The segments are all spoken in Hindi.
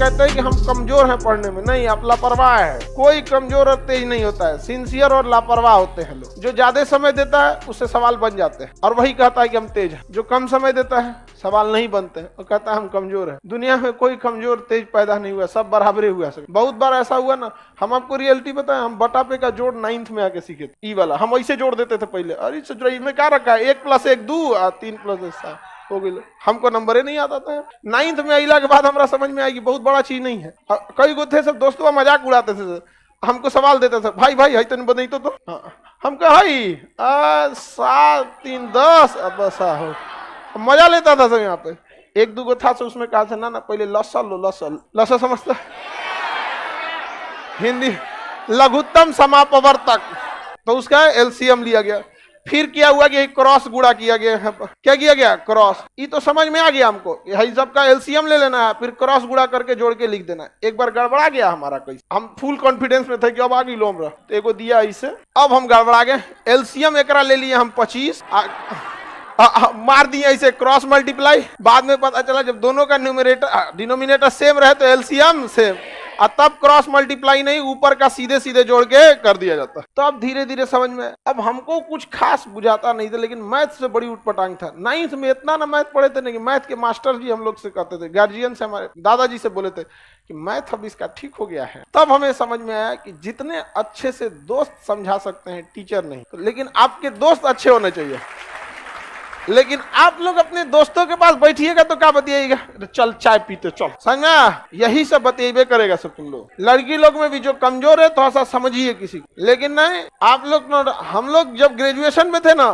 कहते हैं कि हम कमजोर हैं पढ़ने में, नहीं, आप लापरवाह है। कोई कमजोर और तेज नहीं होता है, सिंसियर और लापरवाह होते हैं लोग। जो ज्यादा समय देता है उससे सवाल बन जाते हैं, और वही कहता है कि हम तेज हैं। जो कम समय देता है सवाल नहीं बनते हैं और कहता है हम कमजोर हैं। दुनिया में कोई कमजोर तेज पैदा नहीं हुआ, सब बराबरे हुआ। बहुत बार ऐसा हुआ ना, हम आपको रियलिटी बताएं, हम बटा पे का जोड़ 9th में आके सीखे थे। ई वाला हम ऐसे जोड़ देते थे पहले, अरे सोच रही में क्या रखा है, 1 + 1 2 और 3 + 1 7 हो गई। हमको नंबर ही नहीं आता था। 9th में अला के बाद हमारा समझ में आएगी बहुत बड़ा चीज नहीं है। कई गो थे सब दोस्तों मजाक उड़ाते थे, हमको सवाल देते थे, भाई भाई है तन बदई तो हम कहा 7 3 10 अब ऐसा हो, मजा लेता था सब। यहाँ पे 1 2 था, उसमें कहा था ना पहले लसा लो, लसा समझता, हिंदी लघुत्तम समापवर्तक, तो उसका एलसीएम लिया गया। फिर क्या हुआ कि क्रॉस गुणा किया गया। क्या किया गया? क्रॉस। ये तो समझ में आ गया हमको, यही सब का एलसीएम ले लेना है, फिर क्रॉस गुणा करके जोड़ के लिख देना है। एक बार गड़बड़ा गया हमारा, कैसे हम फुल कॉन्फिडेंस में थे कि अब आगे लोम रहा, तो एगो दिया इसे, अब हम गड़बड़ा गए। एलसीएम एकरा ले लिए हम 25, मार दिया इसे क्रॉस मल्टीप्लाई। बाद में पता चला जब दोनों का न्यूमरेटर डिनोमिनेटर सेम रहे तो एलसीएम सेम, और तब क्रॉस मल्टीप्लाई नहीं, ऊपर का सीधे सीधे जोड़ के कर दिया जाता। तो अब धीरे धीरे समझ में, अब हमको कुछ खास बुझाता नहीं था, लेकिन मैथ से बड़ी उठपटांग था। 9th में इतना ना मैथ पढ़े थे, नहीं मैथ के मास्टर जी हम लोग से कहते थे, गार्जियन से, हमारे दादाजी से बोले थे कि मैथ अब इसका ठीक हो गया है। तब हमें समझ में आया कि जितने अच्छे से दोस्त समझा सकते हैं टीचर नहीं, तो लेकिन आपके दोस्त अच्छे होने चाहिए। लेकिन आप लोग अपने दोस्तों के पास बैठिएगा तो क्या बतियाएगा, चल चाय पीते चल, समझा, यही सब बतिएबे करेगा सब तुम लोग। लड़की लोग में भी जो कमजोर है थोड़ा सा समझिए किसी को, लेकिन नहीं आप लोग। हम लोग जब ग्रेजुएशन में थे ना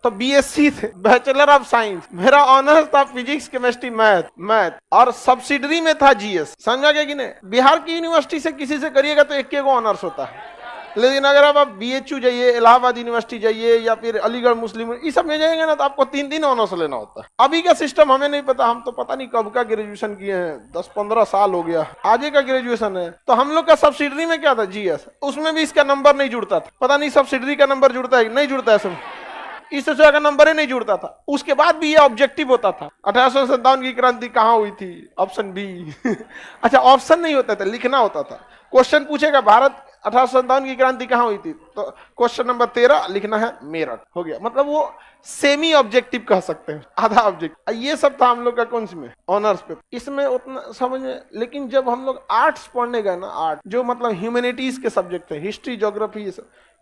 तो बीएससी थे, बैचलर ऑफ साइंस, मेरा ऑनर्स था फिजिक्स केमिस्ट्री मैथ, और सब्सिडरी में था जीएस, समझा गया कि नहीं। बिहार की यूनिवर्सिटी से किसी से करिएगा तो एक ऑनर्स होता है, लेकिन अगर आप बीएचयू जाइए, इलाहाबाद यूनिवर्सिटी जाइए, या फिर अलीगढ़ मुस्लिम, इस सब में जाएंगे ना तो आपको 3 ऑनर्स लेना होता है। अभी का सिस्टम हमें नहीं पता, हम तो पता नहीं कब का ग्रेजुएशन किए हैं, 10-15 साल हो गया, आगे का ग्रेजुएशन है। तो हम लोग का सब्सिडरी में क्या था, जीएस, उसमें भी इसका नंबर नहीं जुड़ता था। पता नहीं सब्सिडरी का नंबर जुड़ता है नहीं जुड़ता है, सब इस तरह का नंबर ही नहीं जुड़ता था। उसके बाद भी ये ऑब्जेक्टिव होता था, 1857 की क्रांति कहाँ हुई थी, ऑप्शन बी अच्छा ऑप्शन नहीं होता था, लिखना होता था। क्वेश्चन पूछेगा भारत 1857 की क्रांति कहाँ हुई थी, तो क्वेश्चन नंबर 13 लिखना है मेरठ, हो गया। मतलब वो सेमी ऑब्जेक्टिव कह सकते हैं, आधा ऑब्जेक्टिव। ये सब था हम लोग का कौन सी में, ऑनर्स पे, इसमें उतना समझ में। लेकिन जब हम लोग आर्ट्स पढ़ने गए ना, आर्ट जो मतलब ह्यूमैनिटीज के सब्जेक्ट थे, हिस्ट्री, ज्योग्राफी, ये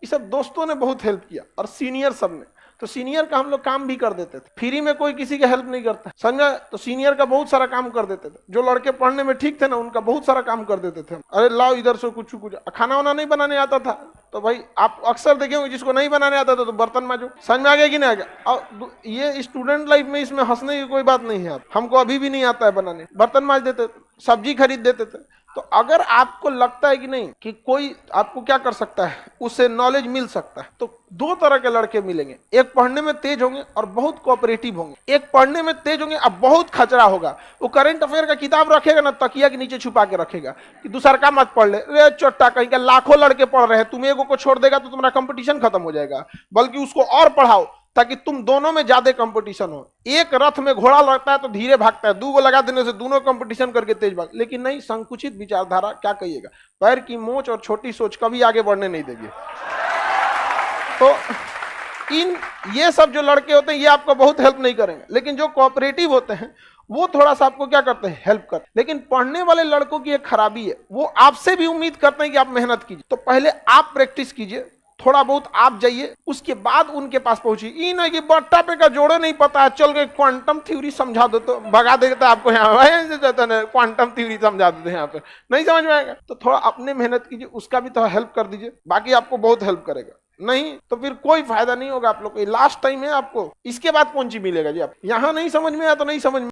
सब दोस्तों ने बहुत हेल्प किया, और सीनियर सब ने। तो सीनियर का हम लोग काम भी कर देते थे, फ्री में कोई किसी का हेल्प नहीं करता, समझा। तो सीनियर का बहुत सारा काम कर देते थे। जो लड़के पढ़ने में ठीक थे ना, उनका बहुत सारा काम कर देते थे। अरे लाओ इधर से कुछ, खाना वाना नहीं बनाने आता था तो भाई आप अक्सर देखेंगे जिसको नहीं बनाने आता था तो बर्तन मांजो, समझ में आ गया कि नहीं आ गया। और ये स्टूडेंट लाइफ में इसमें हंसने की कोई बात नहीं है। हमको अभी भी नहीं आता है बनाने, बर्तन मांज देते, सब्जी खरीद देते थे। तो अगर आपको लगता है कि नहीं कि कोई आपको क्या कर सकता है, उससे नॉलेज मिल सकता है, तो 2 तरह के लड़के मिलेंगे। एक पढ़ने में तेज होंगे और बहुत कोऑपरेटिव होंगे, एक पढ़ने में तेज होंगे अब बहुत खचरा होगा। वो करंट अफेयर का किताब रखेगा ना, तकिया के नीचे छुपा के रखेगा कि दूसरा का मत पढ़ ले, रे चोट्टा, कहीं का लाखों लड़के पढ़ रहे हैं, तुम एगो को छोड़ देगा तो तुम्हारा कंपटीशन खत्म हो जाएगा। बल्कि उसको और पढ़ाओ ताकि तुम दोनों में ज्यादा कंपटीशन हो। एक रथ में घोड़ा लगता है तो धीरे भागता है, 2 गो लगा देने से दोनों कंपटीशन करके तेज भाग। लेकिन नहीं, संकुचित विचारधारा क्या कहिएगा, पैर की मोच और छोटी सोच कभी आगे बढ़ने नहीं देगी। तो ये सब जो लड़के होते हैं ये आपको बहुत हेल्प नहीं करेंगे, लेकिन जो कोऑपरेटिव होते हैं वो थोड़ा सा आपको क्या करते हैं, हेल्प करते हैं। लेकिन पढ़ने वाले लड़कों की एक खराबी है, वो आपसे भी उम्मीद करते हैं कि आप मेहनत कीजिए। तो पहले आप प्रैक्टिस कीजिए, थोड़ा बहुत आप जाइए, उसके बाद उनके पास पहुंचिए। ये नहीं कि बट्टा पे का जोड़े नहीं पता है, चल के क्वांटम थ्योरी समझा दो तो भगा देता आपको, यहाँ क्वांटम थ्योरी समझा देते हैं, यहाँ पे नहीं समझ में आएगा। तो थोड़ा अपने मेहनत कीजिए, उसका भी थोड़ा हेल्प कर दीजिए, बाकी आपको बहुत हेल्प करेगा। नहीं तो फिर कोई फायदा नहीं होगा आप लोग को। लास्ट टाइम है आपको, इसके बाद कौन सी मिलेगा जी। आप यहाँ नहीं समझ में आया तो नहीं समझ में